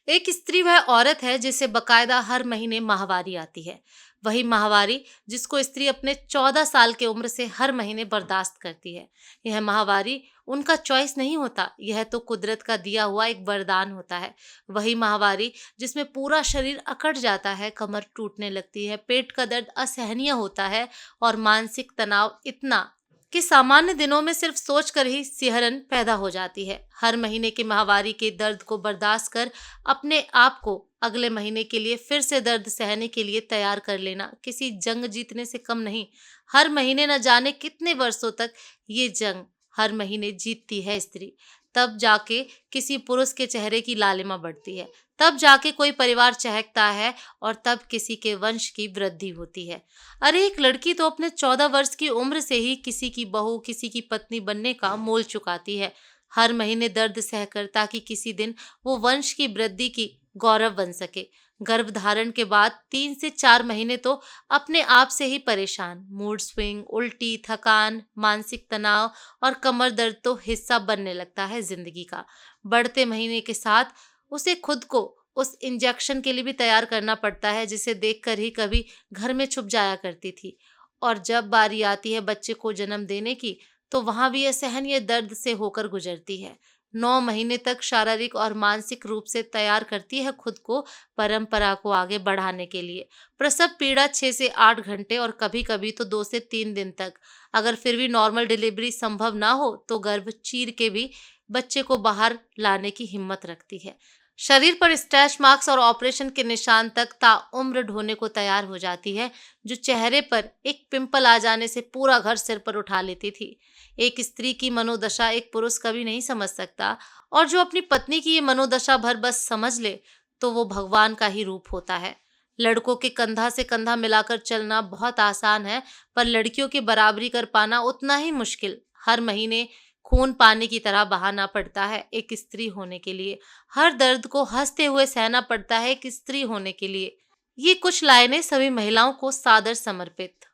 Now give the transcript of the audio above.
एक स्त्री वह औरत है जिसे बकायदा हर महीने माहवारी आती है। वही माहवारी जिसको स्त्री अपने 14 साल के उम्र से हर महीने बर्दाश्त करती है। यह माहवारी उनका चॉइस नहीं होता, यह तो कुदरत का दिया हुआ एक वरदान होता है। वही माहवारी जिसमें पूरा शरीर अकड़ जाता है, कमर टूटने लगती है, पेट का दर्द असहनीय होता है और मानसिक तनाव इतना कि सामान्य दिनों में सिर्फ सोचकर ही सिहरन पैदा हो जाती है। हर महीने की माहवारी के दर्द को बर्दाश्त कर अपने आप को अगले महीने के लिए फिर से दर्द सहने के लिए तैयार कर लेना किसी जंग जीतने से कम नहीं। हर महीने न जाने कितने वर्षों तक ये जंग हर महीने जीतती है स्त्री। तब जाके किसी पुरुष के चेहरे की लालिमा बढ़ती है, तब जाके कोई परिवार चहकता है और तब किसी के वंश की वृद्धि होती है। अरे एक लड़की तो अपने 14 वर्ष की उम्र से ही किसी की बहू, किसी की पत्नी बनने का मोल चुकाती है, हर महीने दर्द सहकर, ताकि किसी दिन वो वंश की वृद्धि की गौरव बन सके। गर्भ धारण के बाद 3 से 4 महीने तो अपने आप से ही परेशान, मूड स्विंग, उल्टी, थकान, मानसिक तनाव और कमर दर्द तो हिस्सा बनने लगता है जिंदगी का। बढ़ते महीने के साथ उसे खुद को उस इंजेक्शन के लिए भी तैयार करना पड़ता है जिसे देखकर ही कभी घर में छुप जाया करती थी। और जब बारी आती है बच्चे को जन्म देने की, तो वहां भी असहनीय दर्द से होकर गुजरती है। 9 महीने तक शारीरिक और मानसिक रूप से तैयार करती है खुद को परंपरा को आगे बढ़ाने के लिए। प्रसव पीड़ा 6 से 8 घंटे और कभी कभी तो 2 से 3 दिन तक। अगर फिर भी नॉर्मल डिलीवरी संभव ना हो तो गर्भ चीर के भी बच्चे को बाहर लाने की हिम्मत रखती है। शरीर पर स्ट्रेच मार्क्स और ऑपरेशन के निशान तक ताउम्र ढोने को तैयार हो जाती है, जो चेहरे पर एक पिंपल आ जाने से पूरा घर सिर पर उठा लेती थी। एक स्त्री की मनोदशा एक पुरुष कभी नहीं समझ सकता, और जो अपनी पत्नी की ये मनोदशा भर बस समझ ले तो वो भगवान का ही रूप होता है। लड़कों के कंधा से कंधा मिलाकर चलना बहुत आसान है, पर लड़कियों की बराबरी कर पाना उतना ही मुश्किल। हर महीने खून पानी की तरह बहाना पड़ता है एक स्त्री होने के लिए। हर दर्द को हंसते हुए सहना पड़ता है एक स्त्री होने के लिए। ये कुछ लाइनें सभी महिलाओं को सादर समर्पित।